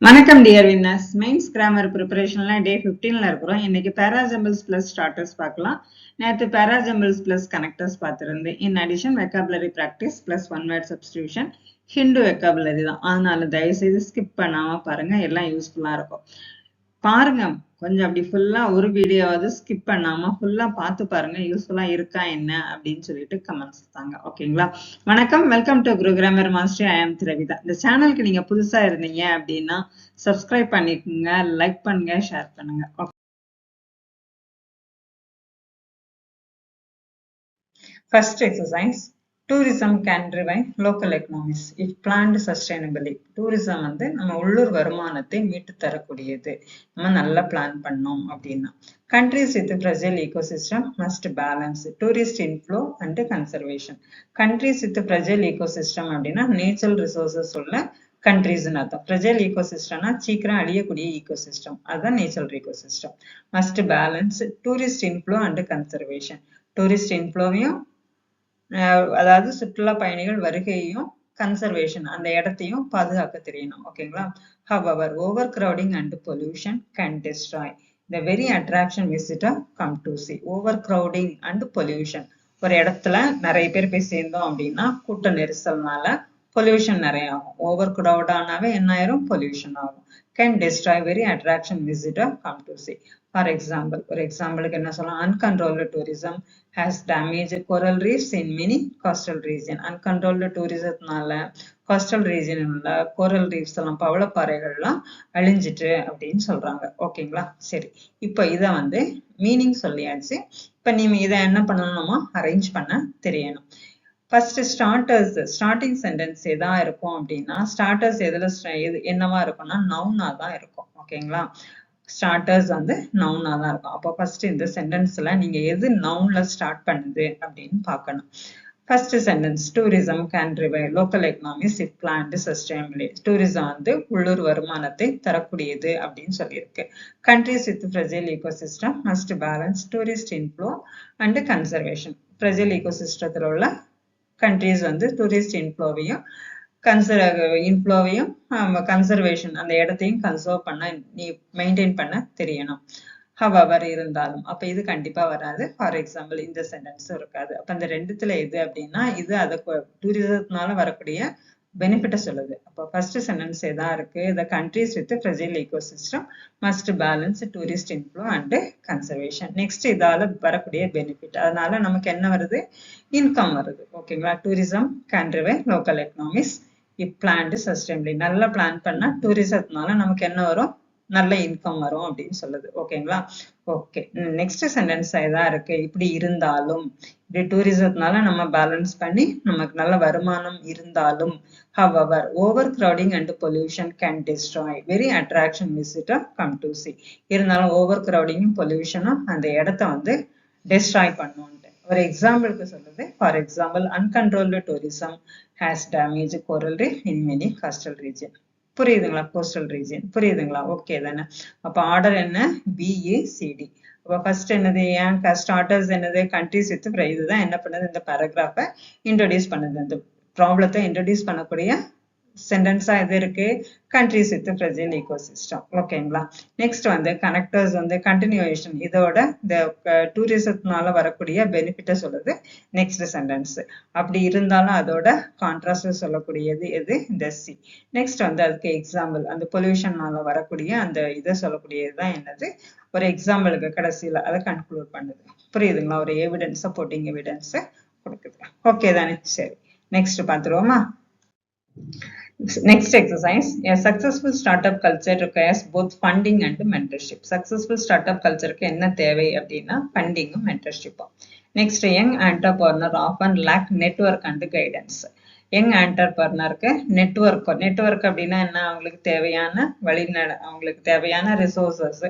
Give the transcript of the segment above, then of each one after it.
வணக்கம் dear winners. Mains grammar ப்ரிப்பரேஷன்ல டே 15ல இருக்கிறோம். இன்னைக்கு பேராஜம்பிள்ஸ் பிளஸ் ஸ்டார்டர்ஸ் பார்க்கலாம். நேற்று பேராஜம்பிள்ஸ் பிளஸ் கனெக்டர்ஸ் பார்த்துருந்தேன். In addition vocabulary practice plus one word substitution Hindu vocabulary தான். அதனால தயவுசெய்து ஸ்கிப் பண்ணாம பாருங்க, எல்லாம் யூஸ்ஃபுல்லா இருக்கும். பாருங்க, கொஞ்சம் அப்படி ஃபுல்லா ஒரு வீடியோவாவது ஸ்கிப் பண்ணாம ஃபுல்லா பார்த்து பாருங்க, யூஸ்ஃபுல்லா இருக்கா என்ன அப்படின்னு சொல்லிட்டு கமெண்ட்ஸ் தாங்க. ஓகேங்களா? வணக்கம், welcome to Guru grammar master. I am Dravitha. இந்த சேனலுக்கு நீங்க புதுசா இருந்தீங்க அப்படின்னா சப்ஸ்கிரைப் பண்ணிக்கோங்க, லைக் பண்ணுங்க, ஷேர் பண்ணுங்க. First exercise, tourism can revive local economies if planned sustainably. Tourism வந்து நம்ம உள்ளூர் வருமானத்தை மீட்டு தரக்கூடியது. நம்ம நல்லா பிளான் பண்ணோம் அப்படின்னா. Countries with fragile ecosystem must balance tourist inflow and conservation. Countries with fragile ecosystem அப்படின்னா நேச்சுரல் ரிசோர்சஸ் உள்ள கண்ட்ரிஸ் அர்த்தம். ஃப்ரெஜைல் ஈகோசிஸ்டம்னா சீக்கிரம் அழியக்கூடிய ஈகோசிஸ்டம், அதுதான் natural ecosystem. Must balance tourist inflow and conservation. Tourist இன்ஃப்ளோவையும், அதாவது சுற்றுலா பயணிகள் வருகையையும், கன்சர்வேஷன் அந்த இடத்தையும் பாதுகாக்க தெரியணும். ஓகேங்களா? However, overcrowding and pollution can destroy the very attraction visitor come to see. Overcrowding and pollution, ஒரு இடத்துல நிறைய பேர் போய் சேர்ந்தோம் அப்படின்னா கூட்ட நெரிசல்னால பொல்யூஷன் நிறைய ஆகும். ஓவர் கிரௌட் ஆனாவே என்ன ஆயிரும்? பொல்யூஷன் ஆகும். can destroy very attraction visitor come to see. For example, ஒரு எக்ஸாம்பிளுக்கு என்ன சொல்லலாம்? uncontrolled tourism has damaged coral reefs in many coastal region. uncontrolled tourismனால coastal region உள்ள coral reefs எல்லாம், பவளப்பாறைகள்லாம் அழிஞ்சிட்டு அப்படின்னு சொல்றாங்க. ஓகேங்களா? சரி, இப்போ இதை வந்து மீனிங் சொல்லியாச்சு. இப்போ நீங்க இதை என்ன பண்ணணுமா அரேஞ்ச் பண்ண தெரியணும். ஃபர்ஸ்ட் ஸ்டார்டர்ஸ், ஸ்டார்டிங் சென்டென்ஸ் எதா இருக்கும் அப்படின்னா, ஸ்டார்டர்ஸ் எதுல என்னவா இருக்கும்னா நவுனா தான் இருக்கும். ஓகேங்களா? ஸ்டார்டர்ஸ் வந்து நவுனா தான் இருக்கும். அப்போ ஃபர்ஸ்ட் இந்த சென்டென்ஸ்ல நீங்க எது நவுன்ல ஸ்டார்ட் பண்ணுது அப்படின்னு பார்க்கணும். First sentence, tourism can revive local economies if planned sustainably. Tourism வந்து உள்ளூர் வருமானத்தை தரக்கூடியது அப்படின்னு சொல்லியிருக்கு. Countries with fragile ecosystem must balance tourist inflow and conservation. Fragile ஈகோசிஸ்டத்தில் உள்ள கண்ட்ரிஸ் வந்து டூரிஸ்ட் இன்ஃப்ளோவையும் கன்சர்வேஷன் அந்த இடத்தையும் கன்சர்வ் பண்ண, நீ மெயின்டைன் பண்ண தெரியணும். ஹவவர் இருந்தாலும், அப்ப இது கண்டிப்பா வராது. ஃபார் எக்ஸாம்பிள் இந்த சென்டென்ஸும் இருக்காது. அப்ப இந்த ரெண்டுத்துல எது அப்படின்னா, இது அதை டூரிசத்தினால வரக்கூடிய பெனிஃபிட்டை சொல்லுது. அப்போ ஃபர்ஸ்ட் சென்டென்ஸ் எதா இருக்கு? the countries with fragile ecosystem must balance tourist inflow and conservation. Next இதால வரக்கூடிய பெனிஃபிட், அதனால நமக்கு என்ன வருது? இன்கம் வருது. ஓகேங்களா? Tourism can revive local economies if planned sustainably. நல்லா பிளான் பண்ணா டூரிசத்தினால நமக்கு என்ன வரும்? நல்ல இன்கம் வரும் அப்படின்னு சொல்லுது. ஓகேங்களா? ஓகே, நெக்ஸ்ட் சென்டென்ஸ் எதா இருக்கு? இப்படி இருந்தாலும், இப்படி டூரிசத்தினால நம்ம பேலன்ஸ் பண்ணி நமக்கு நல்ல வருமானம் இருந்தாலும், however, overcrowding and pollution can destroy very attraction visitor come to see. இருந்தாலும் ஓவர் கிரௌடிங்கும் பொல்யூஷனும் அந்த இடத்த வந்து டெஸ்ட்ராய் பண்ணும். ஒரு எக்ஸாம்பிளுக்கு சொல்லுது. For example, uncontrolled tourism has damaged coral reef in many coastal region. புரியுதுங்களா? கோஸ்டல் ரீஜன் புரியுதுங்களா? ஓகே தானே? அப்ப ஆர்டர் என்ன? BACD. அப்ப ஃபர்ஸ்ட் என்னது? ஏன் ஸ்டார்டர்ஸ் என்னது? கண்ட்ரிஸ் வித் இதுதான் என்ன பண்ணுது? இந்த பேராகிராஃபை இன்ட்ரோடியூஸ் பண்ணுது. இந்த ப்ராப்ளத்தை இன்ட்ரோடியூஸ் பண்ணக்கூடிய சென்டென்ஸா எது இருக்கு? Countries with fragile ecosystem. ஓகேங்களா? நெக்ஸ்ட் வந்து கனெக்டர்ஸ் வந்து கண்டினியூஷன், இதோட இந்த டூரிசத்தினால வரக்கூடிய பெனிஃபிட்டை சொல்லுது நெக்ஸ்ட் சென்டென்ஸ். அப்படி இருந்தாலும் அதோட கான்ட்ராஸ்ட் சொல்லக்கூடியது எது? இந்த சி. நெக்ஸ்ட் வந்து அதுக்கு எக்ஸாம்பிள், அந்த பொல்யூஷன்னால வரக்கூடிய அந்த இதை சொல்லக்கூடியது தான் என்னது? ஒரு எக்ஸாம்பிளுக்கு கடைசியில அதை கன்க்ளூட் பண்ணுது. புரியுதுங்களா? ஒரு எவிடன்ஸ், சப்போர்ட்டிங் எவிடன்ஸ் கொடுக்குது. ஓகே தானே? சரி, next பார்த்துருவோமா? Next exercise, a successful startup culture requires both funding and mentorship. Successful startup culture க்கு என்ன தேவை அப்படின்னா ஃபண்டிங்கும் மென்டர்ஷிப்பும். Next, young entrepreneur often lack network and guidance. Young entrepreneurக்கு நெட்வொர்க் அப்படின்னா என்ன? அவங்களுக்கு தேவையான அவங்களுக்கு தேவையான ரிசோர்சஸ்,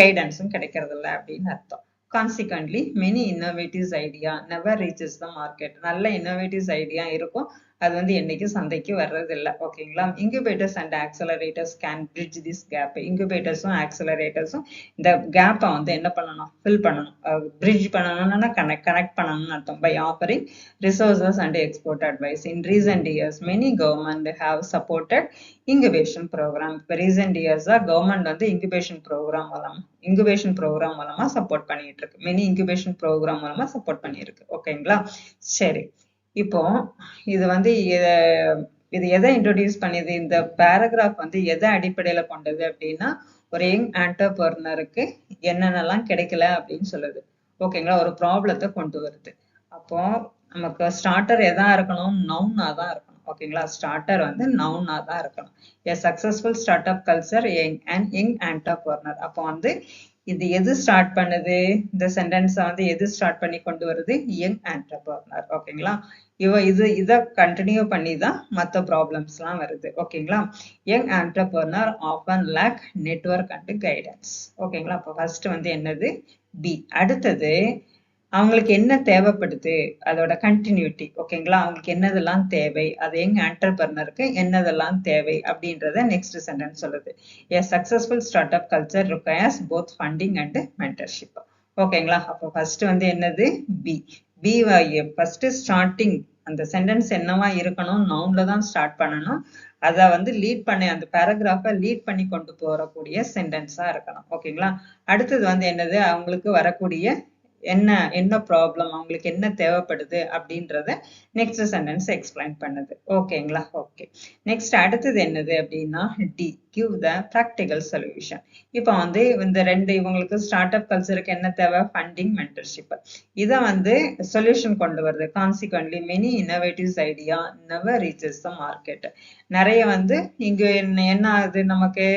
கைடன்ஸும் கிடைக்கிறது இல்லை அப்படின்னு அர்த்தம். Consequently, many innovative idea never reaches the market. நல்ல innovative ஐடியா இருக்கும், அது வந்து என்னைக்கு சந்தைக்கு வர்றது இல்லை. ஓகேங்களா? Incubators and accelerators can bridge this gap. இன்குபேட்டர்ஸும் ஆக்சலரேட்டர்ஸும் இந்த கேப்பை வந்து என்ன பண்ணணும், ஃபில் பண்ணணும். பிரிட்ஜ் பண்ணணும்னா கனெக்ட் பண்ணணும்னு அர்த்தம். By offering resources and export advice. In recent years, many government have supported incubation program. இப்போ recent years government வந்து incubation program மூலமா சப்போர்ட் பண்ணிட்டு இருக்கு. மெனி incubation program மூலமா சப்போர்ட் பண்ணியிருக்கு. ஓகேங்களா? சரி, இப்போ இது வந்து இது எதை இன்ட்ரோடியூஸ் பண்ணியது, இந்த பேராகிராஃப் வந்து எதை அடிப்படையில கொண்டது அப்படின்னா, ஒரு யங் ஆண்டர்பிரனருக்கு என்னென்னலாம் கிடைக்கல அப்படின்னு சொல்லுது. ஓகேங்களா? ஒரு ப்ராப்ளத்தை கொண்டு வருது. அப்போ நமக்கு ஸ்டார்டர் எதா இருக்கணும், நவுனா தான் இருக்கணும். ஓகேங்களா? ஸ்டார்டர் வந்து நவுனா தான் இருக்கணும். A successful startup culture and young entrepreneur. அப்போ வந்து இது எது ஸ்டார்ட் பண்ணுது, இந்த சென்டென்ஸை வந்து எது ஸ்டார்ட் பண்ணி கொண்டு வருது, யங் ஆண்டர்பிரனர். ஓகேங்களா? இதை கண்டினியூ பண்ணி தான் மற்ற ப்ராப்ளம்ஸ்லாம் வருது. ஓகேங்களா? Young entrepreneur often lack network and guidance. ஓகேங்களா? அப்போ ஃபர்ஸ்ட் வந்து என்னது, பி. அடுத்தது அவங்களுக்கு என்ன தேவைப்படுது, அதோட கண்டினியூட்டி. ஓகேங்களா? அவங்களுக்கு என்னதெல்லாம் தேவை, அது யங் ஆண்டர்பிரனருக்கு என்னதெல்லாம் தேவை அப்படின்றத நெக்ஸ்ட் சென்டென்ஸ் சொல்லுது. A successful startup culture requires both funding and mentorship. ஓகேங்களா? அப்போ ஃபர்ஸ்ட் வந்து என்னது, பி. பி ஃபர்ஸ்ட் ஸ்டார்டிங் அந்த சென்டென்ஸ் என்னவா இருக்கணும், நவுன்ல தான் ஸ்டார்ட் பண்ணணும். அதை வந்து லீட் பண்ணி அந்த பேராகிராஃபை லீட் பண்ணி கொண்டு போறக்கூடிய சென்டென்ஸா இருக்கணும். ஓகேங்களா? அடுத்தது வந்து என்னது, அவங்களுக்கு வரக்கூடிய என்ன ப்ராப்ளம், அவங்களுக்கு என்ன தேவைப்படுது அப்படின்றத நெக்ஸ்ட் சென்டென்ஸ் எக்ஸ்பிளைன் பண்ணுது. ஓகேங்களா? ஓகே. நெக்ஸ்ட் அடுத்தது என்னது அப்படின்னா, D. Give the practical solution. இப்போ வந்து இந்த ரெண்டு இவங்களுக்கு ஸ்டார்ட் அப் கல்ச்சருக்கு என்ன தேவை, ஃபண்டிங், மென்டர்ஷிப். இதை வந்து சொல்யூஷன் கொண்டு வருது. Consequently many innovatives idea never reaches the market. நிறைய வந்து இங்க என்ன ஆகுது, நமக்கு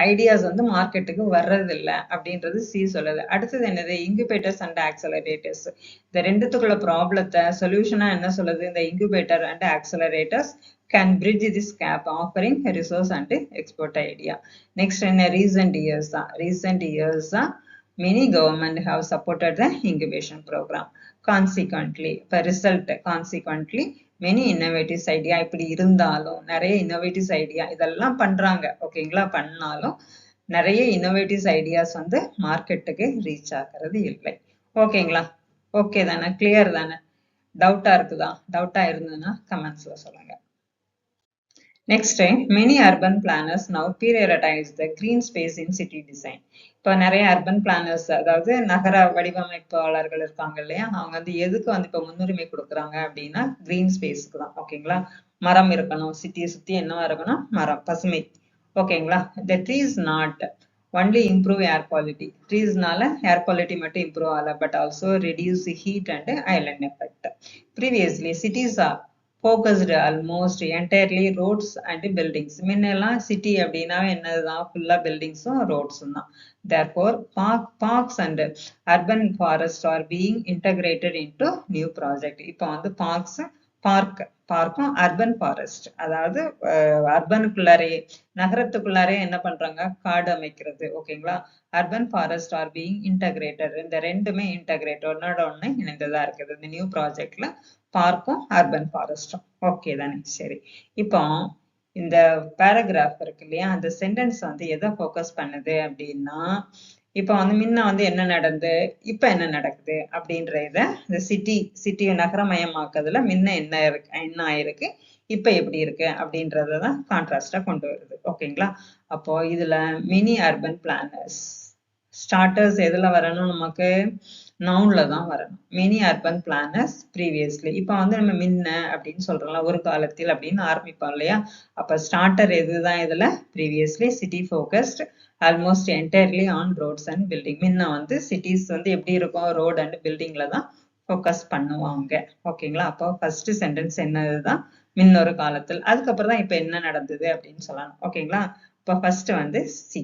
ஐடியாஸ் வந்து மார்க்கெட்டுக்கு வர்றதில்லை அப்படின்றது சி சொல்லுது. அடுத்தது என்னது, இன்குபேட்டர்ஸ் அண்ட் ஆக்சலரேட்டர்ஸ். இந்த ரெண்டுத்துக்குள்ள ப்ராப்ளத்தை சொல்யூஷனா என்ன சொல்லுது, இந்த incubator and accelerators can bridge this gap offering resource and export idea. Next in recent years many government have supported the incubation program. Consequently many innovatives idea. இப்படி இருந்தாலும் நிறைய இன்னோவேட்டிவ்ஸ் ஐடியா இதெல்லாம் பண்றாங்க. ஓகேங்களா? பண்ணாலும் நிறைய இன்னோவேட்டிவ்ஸ் ஐடியாஸ் வந்து மார்க்கெட்டுக்கு ரீச் ஆகிறது இல்லை. ஓகேங்களா? ஓகே தானே, கிளியர் தானே? டவுட்டா இருக்குதா? டவுட்டா இருந்ததுன்னா கமெண்ட்ஸ்ல சொல்லுங்க. Next, many urban planners now prioritize the green space in city design. இப்போ நிறைய அர்பன் பிளானர்ஸ், அதாவது நகர வடிவமைப்பாளர்கள் இருக்காங்க இல்லையா, அவங்க வந்து எதுக்கு வந்து இப்போ முன்னுரிமை கொடுக்குறாங்க அப்படின்னா கிரீன் ஸ்பேஸ்க்கு தான். ஓகேங்களா? மரம் இருக்கணும், சிட்டியை சுற்றி என்னவா இருக்கணும், மரம், பசுமை. ஓகேங்களா? the trees not only improve air quality. ட்ரீஸ்னால ஏர் குவாலிட்டி மட்டும் இம்ப்ரூவ் ஆகல, but also reduce heat and island effect. Previously cities are focused almost entirely roads and buildings. முன்னெல்லாம் சிட்டி அப்படின்னா என்னதுதான், ஃபுல்லா பில்டிங்ஸும் ரோட்ஸும் தான். Therefore, parks and urban forests are being integrated into new project. இப்போ வந்து பார்க்கும் அர்பன் ஃபாரஸ்ட், அதாவது அர்பனுக்குள்ளாரே நகரத்துக்குள்ளாரே என்ன பண்றாங்க, காடு அமைக்கிறது. ஓகேங்களா? Urban forest are being integrated. இந்த ரெண்டுமே இன்டகிரேட், ஒன்னோட ஒண்ணு இணைந்ததா இருக்குது இந்த நியூ ப்ராஜெக்ட்ல, பார்க்கும் அர்பன் ஃபாரஸ்டும். ஓகே தானே? சரி, இப்போ இந்த பேராகிராஃப் இருக்கு இல்லையா, அந்த சென்டென்ஸ் வந்து எதை ஃபோக்கஸ் பண்ணுது அப்படின்னா, இப்போ வந்து முன்ன வந்து என்ன நடந்து இப்ப என்ன நடக்குது அப்படின்ற இந்த சிட்டி நகரமயமாக்குறதுல முன்ன என்ன ஆயிருக்கு, இப்ப எப்படி இருக்கு அப்படின்றதான் கான்ட்ராஸ்டா கொண்டு வருது. ஓகேங்களா? அப்போ இதுல மினி அர்பன் பிளானர்ஸ் ஸ்டார்டர்ஸ் எதுல வரணும், நமக்கு நவுன்ல தான் வரணும். Many urban planners previously. இப்போ வந்து நம்ம முன்ன அப்படின்னு சொல்றோம்ல, ஒரு காலத்தில் அப்படின்னு ஆரம்பிப்போம் இல்லையா, அப்ப ஸ்டார்டர் எதுதான் இதுல, previously city focused almost entirely on roads and building. முன்ன வந்து சிட்டிஸ் வந்து எப்படி இருக்கும், ரோடு அண்ட் பில்டிங்ல தான் ஃபோக்கஸ் பண்ணுவாங்க. ஓகேங்களா? அப்போ ஃபர்ஸ்ட் சென்டென்ஸ் என்னதுதான், முன்னொரு காலத்தில். அதுக்கப்புறம் தான் இப்ப என்ன நடந்தது அப்படின்னு சொல்லணும். ஓகேங்களா? இப்போ ஃபர்ஸ்ட் வந்து சி.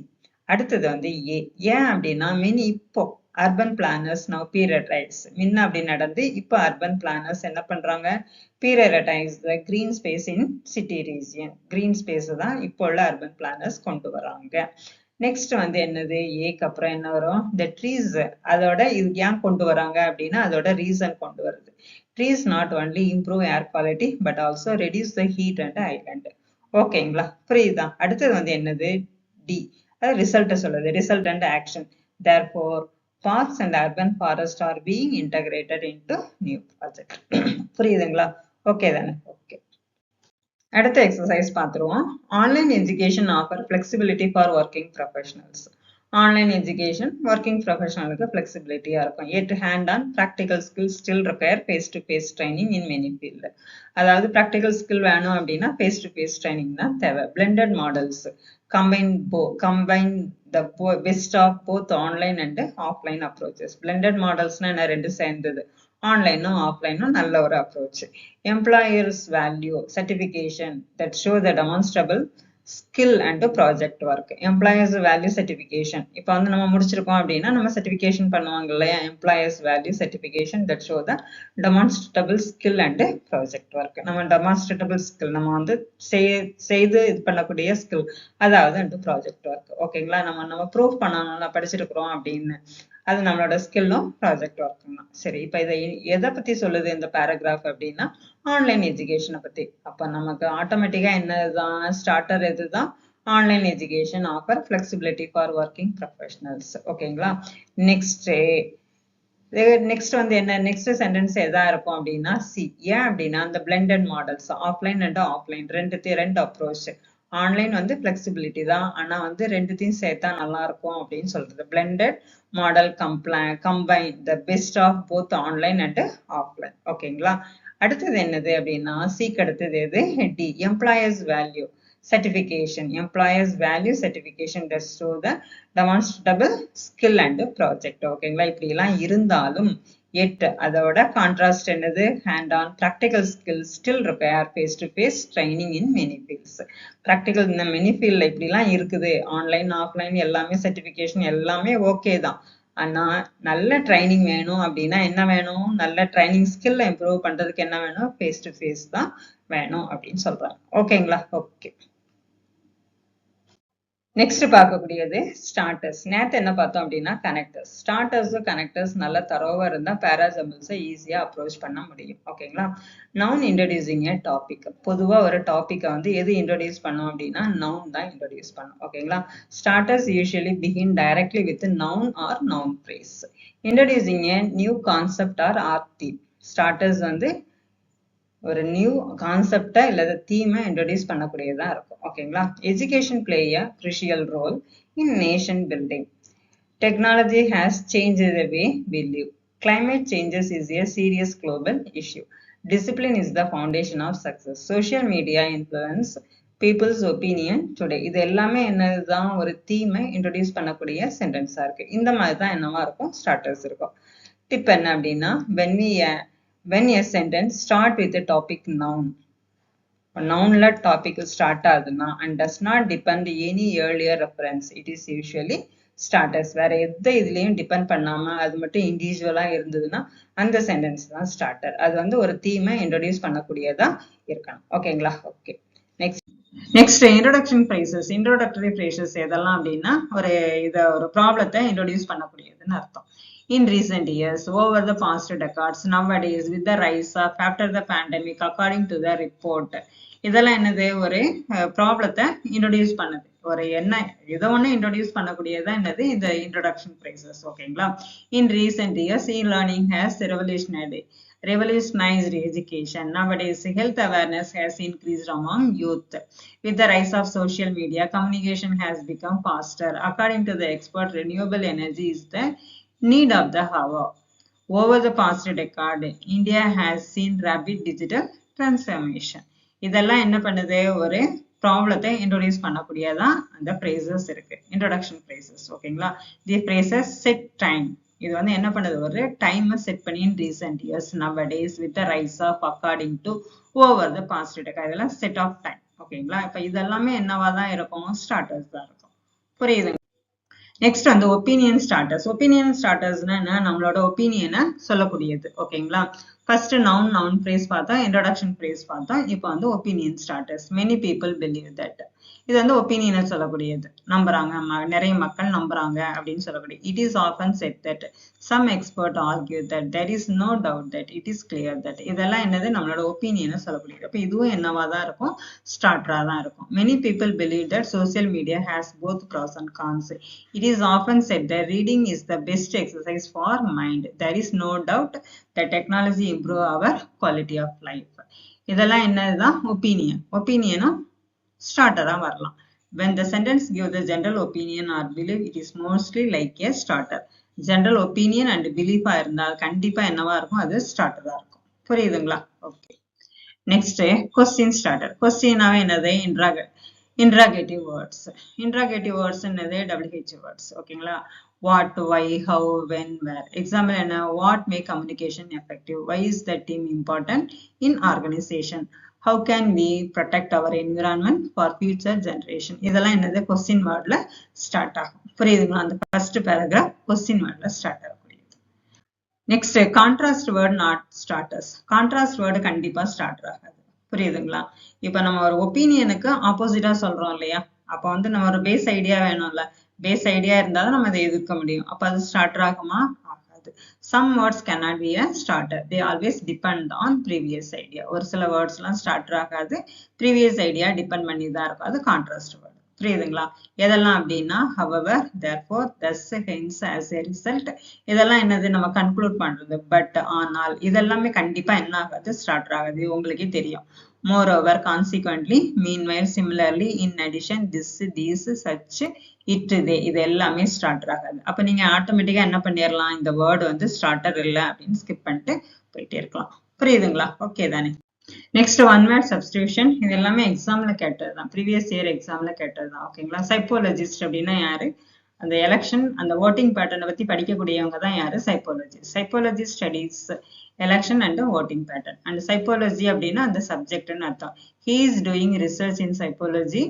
அடுத்தது வந்து ஏன் அப்படின்னா, இப்போ அர்பன் பிளானர்ஸ் நவ் பீரியடைஸ். முன்ன அப்படி நடந்து இப்ப அர்பன் பிளானர்ஸ் என்ன பண்றாங்க, prioritize the green space in city region. Green space தான் இப்போ உள்ள அர்பன் பிளானர்ஸ் கொண்டு வராங்க. நெக்ஸ்ட் வந்து என்னது, ஏக்கு அப்புறம் என்ன வரும், இந்த ட்ரீஸ். அதோட இது ஏன் கொண்டு வராங்க அப்படின்னா அதோட ரீசன் கொண்டு வருது. Trees not only improve air quality but also reduce the heat and island. ஓகேங்களா, புரியுதா? அடுத்தது வந்து என்னது? டி, அது ரிசல்ட் சொல்லுது. Result and action. Therefore, parks and urban forest are being integrated into new project. புரியுதுங்களா? ஓகே தானே? ஓகே. அடுத்த எக்ஸசைஸ் பார்த்துருவோம். Online education offer flexibility for working professionals. Online education working ப்ரொஃபஷனலுக்கு ஃபிளெக்சிபிலிட்டியா இருக்கும். Yet hand on practical skill still require face to face training in many field. அதாவது practical skill வேணும் அப்படின்னா ஃபேஸ் டு ஃபேஸ் ட்ரைனிங் தான் தேவை. Blended models combine the best of both online and offline approaches. Blended modelsனா என்ன? ரெண்டு சேர்ந்தது. ஆன்லைனும் ஆஃப்லைனும் நல்ல ஒரு approach. Employers value certification that show the demonstrable skill and project work. Employers value certification இப்போ வந்து நம்ம முடிச்சிருக்கோம் அப்படின்னா நம்ம சர்டிஃபிகேஷன் பண்ணுவாங்க இல்லையா? Employers value certification that show the demonstrable skill and project work. நம்ம demonstrable skill நம்ம வந்து செய்து இது பண்ணக்கூடிய ஸ்கில், அதாவது ப்ராஜெக்ட் ஒர்க். ஓகேங்களா, நம்ம ப்ரூவ் பண்ணணும் படிச்சிருக்கிறோம் அப்படின்னு, அது நம்மளோட ஸ்கில்லும் ப்ராஜெக்ட் ஒர்க்கும் தான். சரி, இப்போ இதை எதை பத்தி சொல்லுது இந்த பேராகிராஃப் அப்படின்னா ஆன்லைன் எஜுகேஷனை பத்தி. அப்ப நமக்கு ஆட்டோமேட்டிக்கா என்னதுதான் ஸ்டார்டர் எதுதான்? Online education offer flexibility for working professionals. ஓகேங்களா, நெக்ஸ்ட் வந்து என்ன? நெக்ஸ்ட் சென்டென்ஸ் எதா இருக்கும் அப்படின்னா சி. ஏன் அப்படின்னா அந்த blended models offline and offline ரெண்டு அப்ரோச். ஆன்லைன் வந்து ஃபிளெக்சிபிலிட்டி தான், ஆனா வந்து ரெண்டுத்தையும் சேர்த்தா நல்லா இருக்கும் அப்படின்னு சொல்றது. Blended model combine the best of both online and offline. ஓகேங்களா, அடுத்தது என்னது அப்படின்னா சிக்கு அடுத்தது எது? D, employers value certification. Employers value certification that show the demonstrable skill and project. ஓகேங்களா, இப்படி எல்லாம் இருந்தாலும் எட் அதோட கான்ட்ராஸ்ட் என்னது? Hand on practical skill still require face to face training in many fields. Practical இந்த மெனி ஃபீல்ட்ல இப்படிலாம் இருக்குது. ஆன்லைன் ஆஃப்லைன் எல்லாமே சர்டிஃபிகேஷன் எல்லாமே ஓகே தான், ஆனா நல்ல ட்ரைனிங் வேணும் அப்படின்னா என்ன வேணும்? நல்ல ட்ரைனிங் ஸ்கில்ல இம்ப்ரூவ் பண்றதுக்கு என்ன வேணும்? ஃபேஸ் டு ஃபேஸ் தான் வேணும் அப்படின்னு சொல்றாங்க. ஓகேங்களா, ஓகே. நெக்ஸ்ட் பார்க்கக்கூடியது ஸ்டார்டர்ஸ். நேத்து என்ன பார்த்தோம் அப்படின்னா கனெக்டர்ஸ். ஸ்டார்டர்ஸும் கனெக்டர்ஸ் நல்ல தரோவா இருந்தா பேராசம்பிள்ஸை ஈஸியா அப்ரோச் பண்ண முடியும். ஓகேங்களா, நவுன் இன்ட்ரோடியூசிங் ஏ டாபிக். பொதுவா ஒரு டாபிக்கை வந்து எது இன்ட்ரோடியூஸ் பண்ணோம் அப்படின்னா நவுன் தான் இன்ட்ரோடியூஸ் பண்ணும். ஓகேங்களா, starters usually begin directly with noun or noun phrase. Introducing a new concept or theme. Starters வந்து ஒரு நியூ கான்செப்டை இல்ல தீமை இன்ட்ரோடியூஸ் பண்ணக்கூடியதா இருக்கும். ஓகேங்களா, education play a crucial role in nation building. Technology has changed the way we live. Climate changes is a serious global issue. Discipline is the foundation of success. Social media influence people's opinion today. இது எல்லாமே என்னதுதான்? ஒரு தீமை introduce பண்ணக்கூடிய சென்டென்ஸா இருக்கு. இந்த மாதிரி தான் என்னவா இருக்கும்? ஸ்டார்டர்ஸ் இருக்கும். டிப் என்ன அப்படின்னா when a sentence start with a topic noun, nounல topic start ஆகுதுன்னா and does not depend any earlier reference, it is usually starters. வேற எந்த இதுலயும் டிபெண்ட் பண்ணாம அது மட்டும் இண்டிவிஜுவலா இருந்ததுன்னா அந்த சென்டென்ஸ் தான் ஸ்டார்டர். அது வந்து ஒரு தீமை இன்ட்ரோடியூஸ் பண்ணக்கூடியதா இருக்கணும். ஓகேங்களா, okay. Next introduction phrases. Introductory phrases எதெல்லாம் அப்படின்னா ஒரு ப்ராப்ளத்தை இன்ட்ரோடியூஸ் பண்ணக்கூடியதுன்னு அர்த்தம். In recent years, over the past decades, nowadays with the rise of after the pandemic, according to the report, இதெல்லாம் என்னது? ஒரு ப்ராப்ளத்தை இன்ட்ரோடியூஸ் பண்ணுது. ஒரு என்ன இதை ஒன்று இன்ட்ரோடியூஸ் பண்ணக்கூடியதான் என்னது? இந்த இன்ட்ரோடக்ஷன் ஃப்ரேசஸ். ஓகேங்களா, இன் recent years e-learning has revolutionized education. Nowadays, health awareness has increased among youth. With the rise of social media, communication has become faster. According to the expert, renewable energy is the need of the hour. Over the past decade, India has seen rapid digital transformation. இதெல்லாம் என்ன பண்ணுது? ஒரு ப்ராப்ளத்தை introduce பண்ணக்கூடியதான் அந்த phrases இருக்கு, introduction phrases. ஓகேங்களா, தி phrases set time. இது வந்து என்ன பண்ணுது? ஒரு டைமை செட் பண்ணி in recent years, nowadays with the rise of, according to, over the past decade, இதெல்லாம் செட் ஆஃப் டைம். ஓகேங்களா, இப்ப இதெல்லாமே என்னவா தான் இருக்கும்? ஸ்டார்டர்ஸ் தான் இருக்கும். புரியுதுங்க? நெக்ஸ்ட் வந்து ஒப்பீனியன் ஸ்டார்டர்ஸ். ஒப்பீனியன் ஸ்டார்டர்ஸ்னா என்ன? நம்மளோட ஒப்பீனியனை சொல்லக்கூடியது. ஓகேங்களா, ஃபர்ஸ்ட் நவுன் ஃப்ரேஸ் பார்த்தா, இன்ட்ரோடக்ஷன் ஃப்ரேஸ் பார்த்தா, இப்போ வந்து opinion starters. Many people believe that. இது வந்து ஒப்பீனியனை சொல்லக்கூடியது. நம்புறாங்க, நிறைய மக்கள் நம்புறாங்க அப்படின்னு சொல்லக்கூடியது. It is often said that some expert argue that there is no doubt that it is clear that இதெல்லாம் என்னது நம்மளோட ஒப்பீனியனை சொல்லக்கூடியது. அப்ப இதுவும் என்னவா தான் இருக்கும், ஸ்டார்டரா தான் இருக்கும். Many people believe that social media has both pros and cons. It is often said that reading is the best exercise for mind. There is no doubt that technology improve our quality of life. இதெல்லாம் என்னதுதான் ஒப்பீனியனும் ஸ்டார்டரா வரலாம். When the sentence give the general opinion or belief, it is mostly like a starter. General opinion and belief இருந்தால் கண்டிப்பா என்னவா இருக்கும், அது ஸ்டார்டரா இருக்கும். புரியுதுங்களா? ஓகே. Next question starter. கொஸ்டினாவே என்னது, இன்ட்ராகேட்டிவ் வேர்ட்ஸ். இன்ட்ராகேட்டிவ் வேர்ட்ஸ் என்னது, WH வேர்ட்ஸ். ஓகேங்களா? What, why, how, when, where. Example என்ன, what make communication effective? Why is the team important in organization? How can we protect our environment for future generation? இதெல்லாம் என்னது, question வேர்ட்ல start ஆகும். புரியுதுங்களா? அந்த first paragraph question வேர்ட்ல start ஆகக்கூடியது. Next contrast word not starters. Contrast word கண்டிப்பா starter ஆகாது. புரியுதுங்களா? இப்ப நம்ம ஒரு ஒப்பீனியனுக்கு ஆப்போசிட்டா சொல்றோம் இல்லையா, அப்ப வந்து நம்ம ஒரு பேஸ் ஐடியா வேணும்ல, பேஸ் ஐடியா இருந்தாலும் நம்ம அதை எதிர்க்க முடியும். அப்ப அது ஸ்டார்டர் ஆகுமா? ஆகாது. Some words cannot be a starter. They always depend on previous idea. ஒரு சில வேர்ட்ஸ் எல்லாம் ஸ்டார்டர் ஆகாது, ப்ரீவியஸ் ஐடியா டிபெண்ட் பண்ணி தான் இருக்கும். அது கான்ட்ராஸ்ட் வேர்டு. புரியுதுங்களா? எதெல்லாம் அப்படின்னா however, therefore, thus, hence, as a result. இதெல்லாம் என்னது, நம்ம கன்க்ளூட் பண்றது. பட், ஆனால், இதெல்லாமே கண்டிப்பா என்ன ஆகாது, ஸ்டார்டர் ஆகாது. உங்களுக்கே தெரியும். Moreover, consequently, meanwhile, similarly, in addition, this, these, such, it, they, இது எல்லாமே ஸ்டார்டர் ஆகாது. அப்ப நீங்க ஆட்டோமேட்டிக்கா என்ன பண்ணிடலாம், இந்த வேர்டு வந்து ஸ்டார்டர் இல்லை அப்படின்னு ஸ்கிப் பண்ணிட்டு போயிட்டே இருக்கலாம். புரியுதுங்களா? ஓகே தானே? Next one word substitution. இது எல்லாமே எக்ஸாம்ல கேட்டதுதான், ப்ரீவியஸ் இயர் எக்ஸாம்ல கேட்டதுதான். ஓகேங்களா? சைக்காலஜிஸ்ட் அப்படின்னா யாரு, அந்த எலெக்ஷன் அந்த ஓட்டிங் பேட்டர்னை பத்தி படிக்கக்கூடியவங்க தான் யாரு, psychologist. Psychology studies election and voting pattern. And psychology அப்படின்னா அந்த சப்ஜெக்ட்னு அர்த்தம். He is doing research in psychology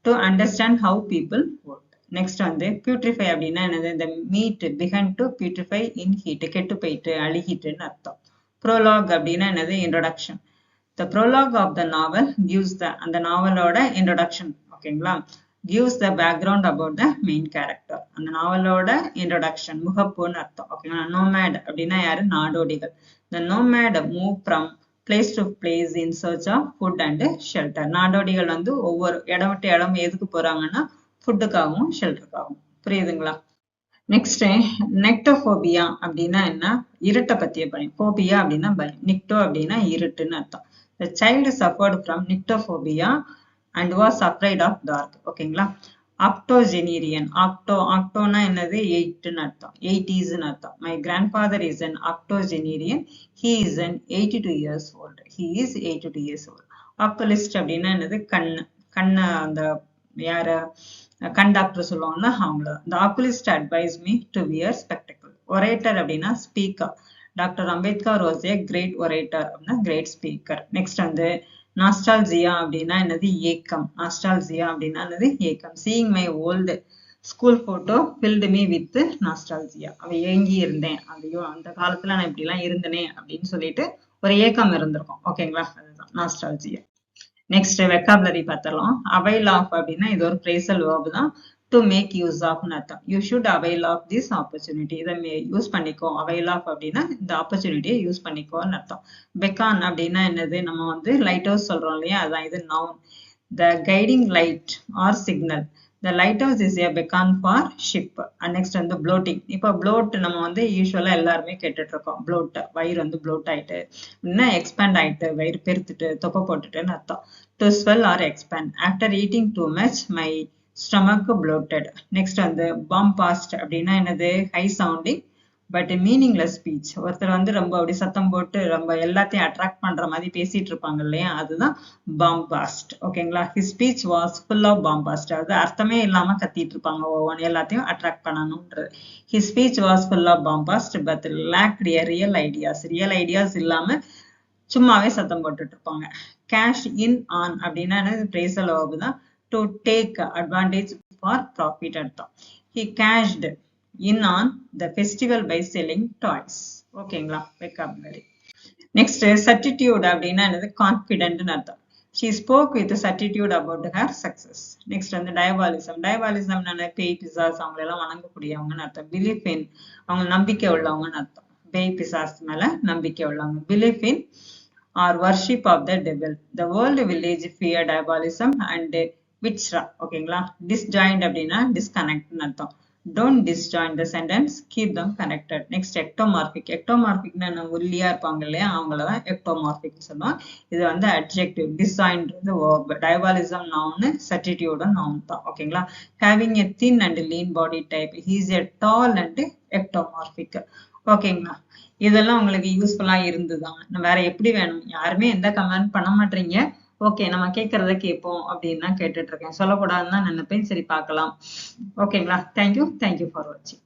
to understand how people vote. Next வந்து putrefy அப்படின்னா என்னது, இந்த meet began to putrefy in heat. கெட்டு போயிட்டு, அழுகிட்டுன்னு அர்த்தம். prologue அப்படின்னா என்னது, introduction. The prologue of the novel gives the, அந்த நாவலோட introduction. ஓகேங்களா? gives the background about the main character. அந்த நாவலோட introduction, முகப்புன்னு அர்த்தம். ஓகேங்களா? nomad அப்படின்னா யாரு, நாடோடிகள். The nomad move from place to place in search of food and shelter. நாடோடிகள் வந்து ஒவ்வொரு இடம் விட்டு இடம் எதுக்கு போறாங்கன்னா, ஃபுட்டுக்காகவும் ஷெல்டருக்காகவும். புரியுதுங்களா? நெக்ஸ்ட் நெக்டோபோபியா அப்படின்னா என்ன, இருட்டை பத்திய பயம். போபியா அப்படின்னா பயம், நிக்டோ அப்படின்னா இருட்டுன்னு அர்த்தம். The child suffered from nyctophobia and was afraid of dark. ஓகேங்களா? octogenarian. octoனா என்னது, 8ன்னு அர்த்தம், 80s ன்னு அர்த்தம். My grandfather is an octogenarian. He is an 82 years old. He is 82 years old. oculist அப்படின்னா என்னது, கண்ணு அந்த யார கண் டாக்டர் சொல்லுவாங்கன்னா அவங்கள. The oculist advised me to wear spectacle. orator அப்படின்னா speaker. Doctor Ambedkar was a great orator அப்படின்னா கிரேட் ஸ்பீக்கர். நெக்ஸ்ட் வந்து நாஸ்டால்ஜியா அப்படின்னா என்னது, ஏக்கம். நாஸ்டால்ஜியா அப்படின்னா என்னது, ஏக்கம். Seeing my old school photo filled me with nostalgia. அவ ஏங்கி இருந்தேன், ஐயோ அந்த காலத்துல நான் இப்படி எல்லாம் இருந்தனே அப்படின்னு சொல்லிட்டு ஒரு ஏக்கம் இருந்திருக்கும். ஓகேங்களா? அதுதான் நாஸ்டால்ஜியா. நெக்ஸ்ட் வெக்காபுலரி பார்த்தலாம். avail of அப்படின்னா இது ஒரு phrasal verb தான். to make use of அர்த்தம். you should avail of this opportunity. இதை யூஸ் பண்ணிக்கோ. avail of அப்படின்னா இந்த ஆப்பர்ச்சுனிட்டியை யூஸ் பண்ணிக்கோன்னு அர்த்தம். beckon அப்படின்னா என்னது, நம்ம வந்து லைட் ஹவுஸ் சொல்றோம் இல்லையா, அதான் இது noun. the guiding light or signal. The lighthouse is a beacon for ship. And next வந்து bloating. இப்போ bloat நம்ம வந்து யூஸ்வலா எல்லாருமே கேட்டுட்டு இருக்கோம். bloat, வயிறு வந்து bloat ஆயிட்டு, இன்னும் expand ஆயிட்டு, வயிறு பெருத்துட்டு, தொப்பை போட்டுட்டுன்னு அர்த்தம். to swell or expand. After eating too much, my stomach bloated. Next வந்து bombast அப்படின்னா என்னது, high sounding but meaningless speech. ஒருத்தர் வந்து ரொம்ப அப்படி சத்தம் போட்டு ரொம்ப எல்லாத்தையும் அட்ராக்ட் பண்ற மாதிரி பேசிட்டு இருப்பாங்க இல்லையா, அதுதான் பாம்பாஸ்ட். ஓகேங்களா? His speech was full of bombast. அது அர்த்தமே இல்லாம கத்திட்டு இருப்பாங்க, ஒவ்வொன்று எல்லாத்தையும் அட்ராக்ட் பண்ணணும்ன்றது. His speech was full of bombast but lacked real ideas. Real ideas இல்லாம சும்மாவே சத்தம் போட்டுட்டு இருப்பாங்க. கேஷ் இன் ஆன் அப்படின்னா பிரேசல் verb தான். To take advantage for profit அர்த்தம். He cashed in on the festival by selling toys. ஓகேங்களா? Vocabulary. Next certitude அப்படின்னா என்னது, கான்ஃபிடென்ட்னு அர்த்தம். She spoke with certitude about her success. Next வந்து diabolism. Diabolism என்ன பேய் பிசாசு அவங்களை எல்லாம் வணங்கக்கூடியவங்கன்னு அர்த்தம். Belief in அவங்க நம்பிக்கை உள்ளவங்கன்னு அர்த்தம். பேய் பிசாசு மேல நம்பிக்கை உள்ளவங்க. Belief in or worship of the devil. The world village fear diabolism and witchcraft. ஓகேங்களா? Disjoint அப்படின்னா disconnect அர்த்தம். Don't disjoin the sentence, keep them connected. Next, ectomorphic. Ectomorphic னா ஒல்லியா இருப்பாங்க இல்லையா அவங்களதான் ectomorphic சொல்லுவோம். இது வந்து adjective. Disjointன்றது verb. Diabolism noun, certitude noun தான். ஓகேங்களா? Having a thin and lean body type. He is a tall and ectomorphic. ஓகேங்களா? இதெல்லாம் உங்களுக்கு யூஸ்ஃபுல்லா இருந்துதான். வேற எப்படி வேணும்? யாருமே எந்த கமெண்ட் பண்ண மாட்டீங்க. ஓகே நம்ம கேட்கறத கேட்போம் அப்படின்னு தான் கேட்டுட்டு இருக்கேன். சொல்லக்கூடாதுன்னு தான் நினைப்பேன். சரி பார்க்கலாம். ஓகேங்களா? தேங்க்யூ ஃபார் வாட்சிங்.